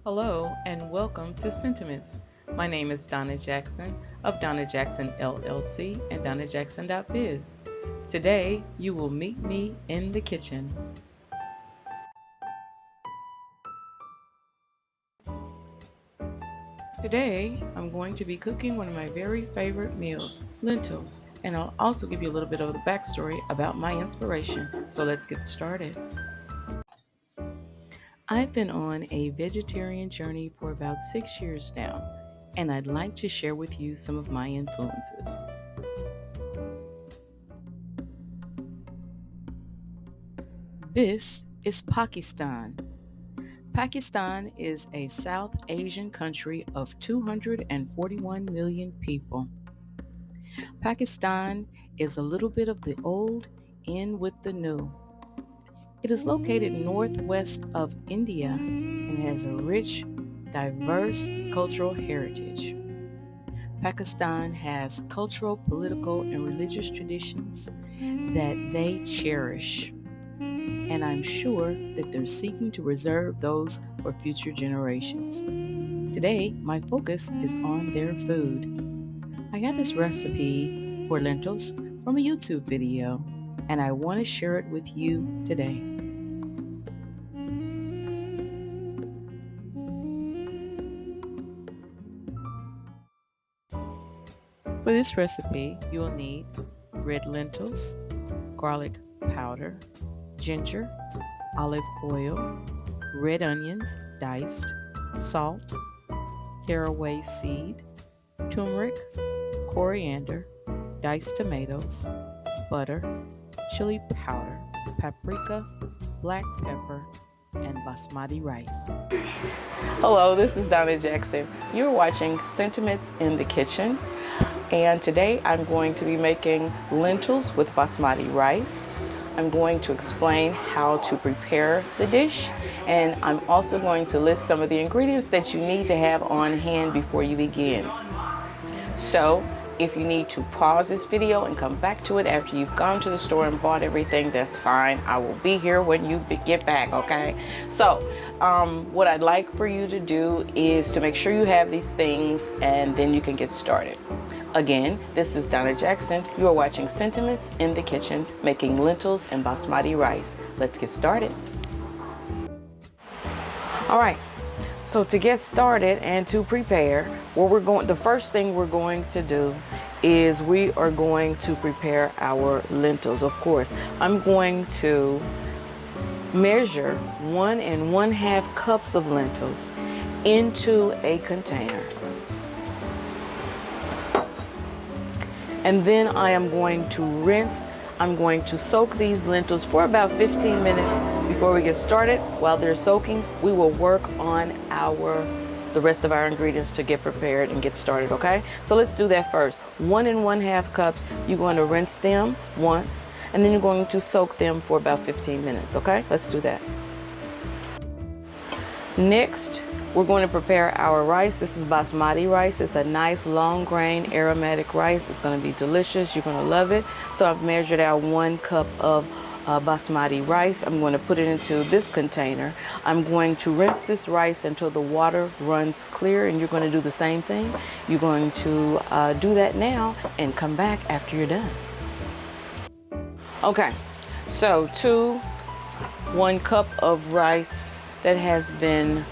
Hello and welcome to Sentiments. My name is Donna Jackson of Donna Jackson LLC and DonnaJackson.biz. Today you will meet me in the kitchen. Today I'm going to be cooking one of my very favorite meals, lentils, and I'll also give you a little bit of the backstory about my inspiration. So let's get started. I've been on a vegetarian journey for about 6 years now, and I'd like to share with you some of my influences. This is Pakistan. Pakistan is a South Asian country of 241 million people. Pakistan is a little bit of the old in with the new. It is located northwest of India and has a rich, diverse cultural heritage. Pakistan has cultural, political, and religious traditions that they cherish, and I'm sure that they're seeking to reserve those for future generations. Today, my focus is on their food. I got this recipe for lentils from a YouTube video, and I want to share it with you today. For this recipe, you will need red lentils, garlic powder, ginger, olive oil, red onions diced, salt, caraway seed, turmeric, coriander, diced tomatoes, butter, chili powder, paprika, black pepper, and basmati rice. Hello, this is Donna Jackson. You're watching Sentiments in the Kitchen. And today I'm going to be making lentils with basmati rice. I'm going to explain how to prepare the dish, and I'm also going to list some of the ingredients that you need to have on hand before you begin. So if you need to pause this video and come back to it after you've gone to the store and bought everything, that's fine. I will be here when you get back, okay? So what I'd like for you to do is to make sure you have these things, and then you can get started. Again, this is Donna Jackson. You are watching Sentiments in the Kitchen, making lentils and basmati rice. Let's get started. All right, so to get started and to prepare, the first thing we're going to do is we are going to prepare our lentils. Of course, I'm going to measure 1 1/2 cups of lentils into a container. And then I am going to rinse. I'm going to soak these lentils for about 15 minutes before we get started. While they're soaking, we will work on the rest of our ingredients to get prepared and get started, okay? So let's do that first. 1 1/2 cups, you're going to rinse them once, and then you're going to soak them for about 15 minutes, okay? Let's do that. Next, we're going to prepare our rice. This is basmati rice. It's a nice long grain aromatic rice. It's going to be delicious. You're going to love it. So I've measured out 1 cup of basmati rice. I'm going to put it into this container. I'm going to rinse this rice until the water runs clear, and you're going to do the same thing. You're going to do that now and come back after you're done. Okay, so to 1 cup of rice that has been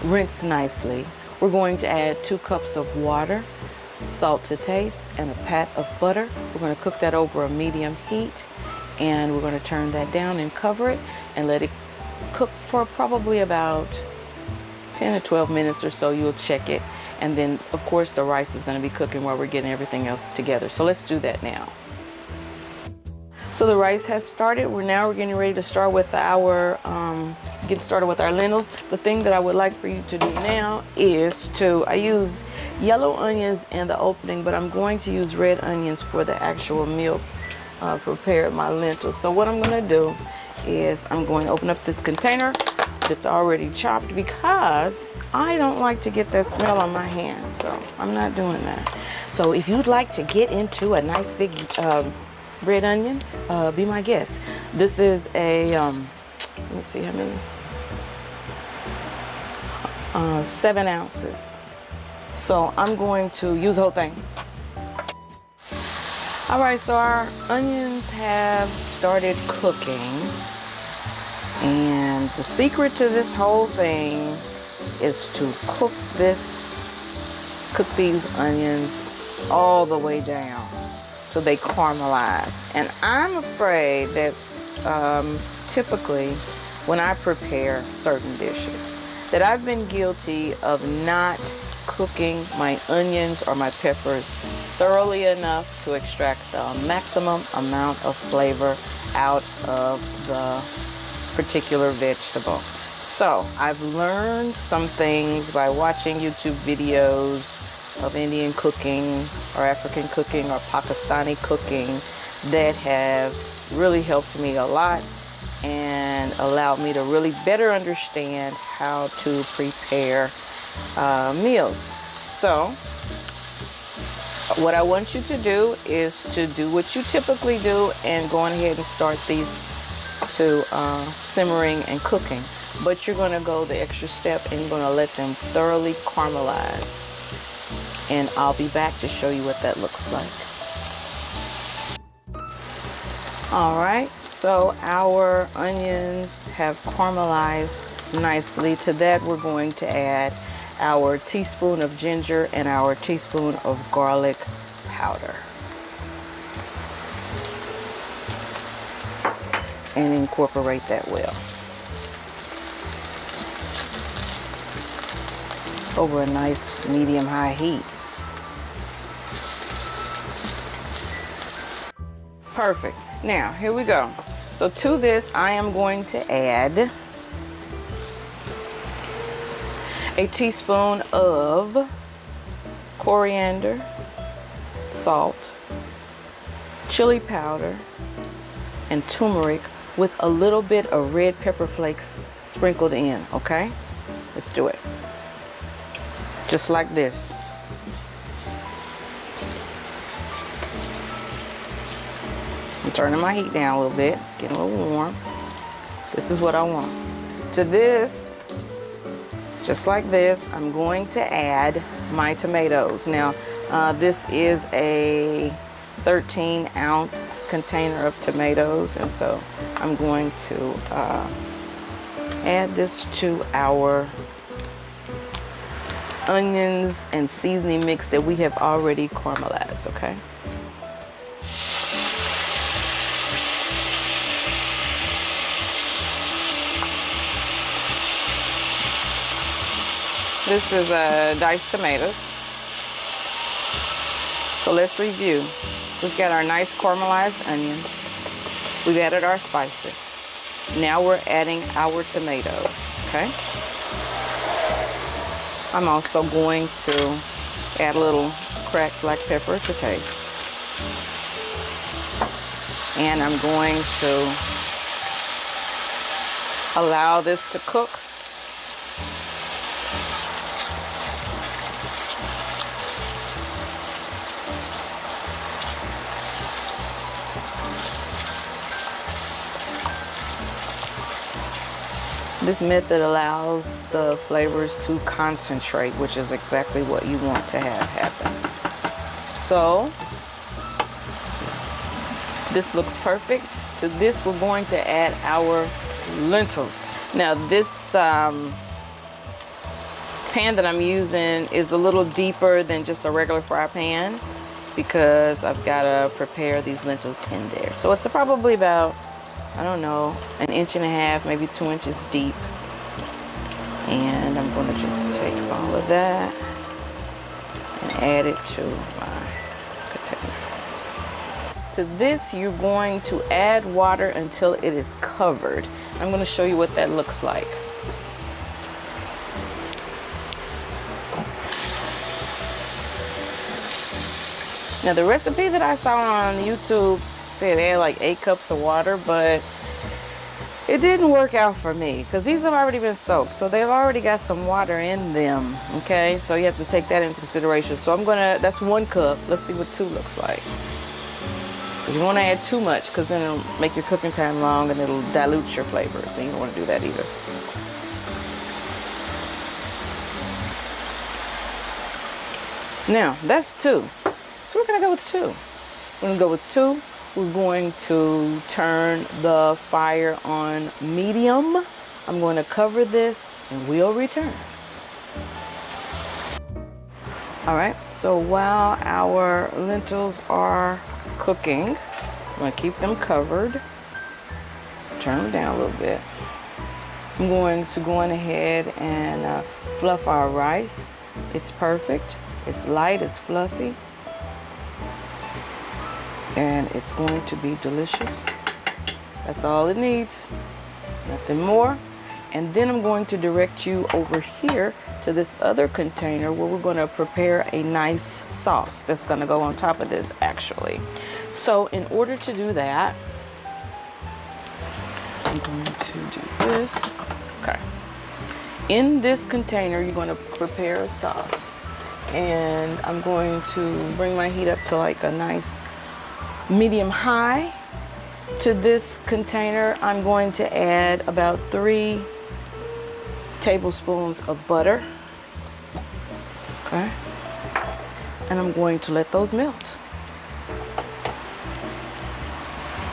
rinsed nicely, we're going to add 2 cups of water, salt to taste, and a pat of butter. We're going to cook that over a medium heat, and we're going to turn that down and cover it and let it cook for probably about 10 or 12 minutes or so. You'll check it, and then of course the rice is going to be cooking while we're getting everything else together. So let's do that now. So the rice has started. We're getting ready to start with our lentils. The thing that I would like for you to do now is I use yellow onions in the opening, but I'm going to use red onions for the actual meal prepared my lentils. So what I'm going to do is I'm going to open up this container that's already chopped, because I don't like to get that smell on my hands, so I'm not doing that. So if you'd like to get into a nice big red onion, be my guest. This is a let me see how many. 7 ounces. So I'm going to use the whole thing. All right, so our onions have started cooking. And the secret to this whole thing is to cook these onions all the way down so they caramelize. And I'm afraid that typically when I prepare certain dishes, that I've been guilty of not cooking my onions or my peppers thoroughly enough to extract the maximum amount of flavor out of the particular vegetable. So I've learned some things by watching YouTube videos of Indian cooking or African cooking or Pakistani cooking that have really helped me a lot and allowed me to really better understand how to prepare meals. So what I want you to do is to do what you typically do and go ahead and start these to simmering and cooking. But you're going to go the extra step and you're going to let them thoroughly caramelize. And I'll be back to show you what that looks like. All right, so our onions have caramelized nicely. To that, we're going to add our teaspoon of ginger and our teaspoon of garlic powder. And incorporate that well. Over a nice medium-high heat. Perfect. Now, here we go. So to this, I am going to add a teaspoon of coriander, salt, chili powder, and turmeric with a little bit of red pepper flakes sprinkled in, okay? Let's do it. Just like this. I'm turning my heat down a little bit. It's getting a little warm. This is what I want. To this, just like this, I'm going to add my tomatoes. Now, this is a 13-ounce container of tomatoes, and so I'm going to add this to our onions and seasoning mix that we have already caramelized, okay? This is diced tomatoes. So let's review. We've got our nice caramelized onions. We've added our spices. Now we're adding our tomatoes, okay? I'm also going to add a little cracked black pepper to taste. And I'm going to allow this to cook. This method allows the flavors to concentrate, which is exactly what you want to have happen. So, this looks perfect. To this, we're going to add our lentils. Now, this pan that I'm using is a little deeper than just a regular fry pan because I've got to prepare these lentils in there. So it's probably about, I don't know, 1.5 inches, maybe 2 inches deep. And I'm going to just take all of that and add it to my container. To this, you're going to add water until it is covered. I'm going to show you what that looks like. Now, the recipe that I saw on YouTube said add like 8 cups of water, but it didn't work out for me because these have already been soaked, so they've already got some water in them, okay? So you have to take that into consideration. So I'm gonna, that's 1 cup. Let's see what 2 looks like. You don't want to add too much because then it'll make your cooking time long and it'll dilute your flavors, so you don't want to do that either. Now, that's 2. So we're gonna go with 2. We're gonna go with 2. We're going to turn the fire on medium. I'm going to cover this and we'll return. All right, so while our lentils are cooking, I'm going to keep them covered. Turn them down a little bit. I'm going to go on ahead and fluff our rice. It's perfect. It's light, it's fluffy, and it's going to be delicious. That's all it needs, nothing more. And then I'm going to direct you over here to this other container where we're going to prepare a nice sauce that's going to go on top of this actually. So in order to do that, I'm going to do this. Okay. In this container, you're going to prepare a sauce. And I'm going to bring my heat up to like a nice medium high. To this container, I'm going to add about 3 tablespoons of butter. Okay. And I'm going to let those melt.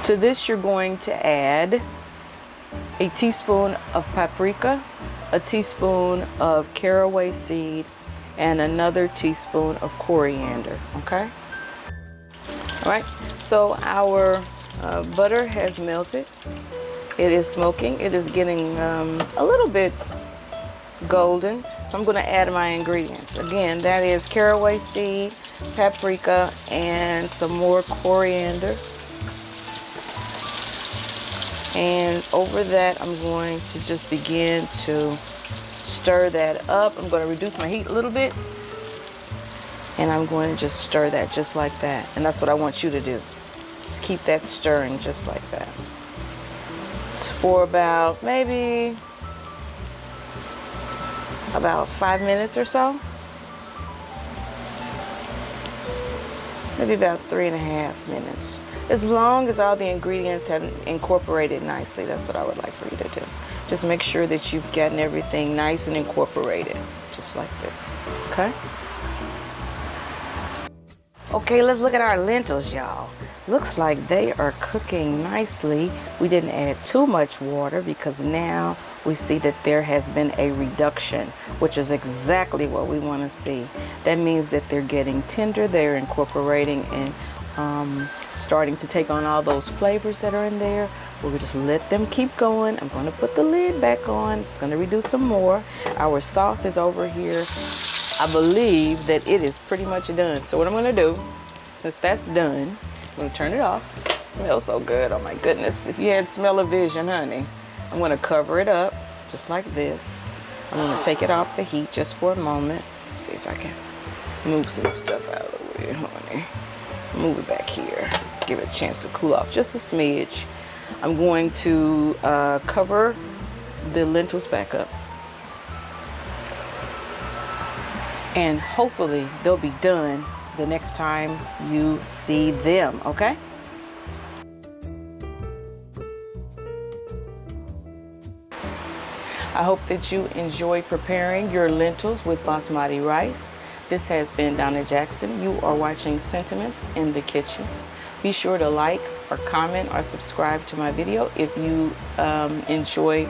To this, you're going to add a teaspoon of paprika, a teaspoon of caraway seed, and another teaspoon of coriander, okay? All right, so our butter has melted. It is smoking. It is getting a little bit golden. So I'm gonna add my ingredients. Again, that is caraway seed, paprika, and some more coriander. And over that, I'm going to just begin to stir that up. I'm going to reduce my heat a little bit. And I'm going to just stir that just like that. And that's what I want you to do. Just keep that stirring just like that. It's for about maybe about 5 minutes or so. Maybe about 3.5 minutes. As long as all the ingredients have incorporated nicely, that's what I would like for you to do. Just make sure that you've gotten everything nice and incorporated, just like this, okay? Okay, let's look at our lentils, y'all. Looks like they are cooking nicely. We didn't add too much water because now we see that there has been a reduction, which is exactly what we want to see. That means that they're getting tender, they're incorporating and starting to take on all those flavors that are in there. We'll just let them keep going. I'm going to put the lid back on. It's going to reduce some more. Our sauce is over here. I believe that it is pretty much done. So what I'm going to do, since that's done, I'm going to turn it off. It smells so good. Oh my goodness. If you had smell-o-vision, honey. I'm going to cover it up just like this. I'm going to take it off the heat just for a moment. Let's see if I can move some stuff out of the way, honey. Move it back here. Give it a chance to cool off just a smidge. I'm going to cover the lentils back up. And hopefully they'll be done the next time you see them, okay? I hope that you enjoy preparing your lentils with basmati rice. This has been Donna Jackson. You are watching Sentiments in the Kitchen. Be sure to like or comment or subscribe to my video if you enjoy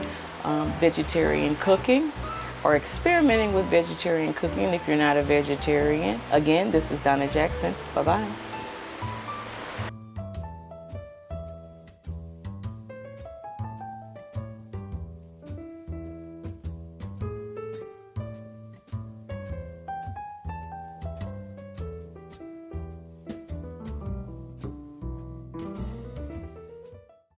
vegetarian cooking or experimenting with vegetarian cooking if you're not a vegetarian. Again, this is Donna Jackson. Bye-bye.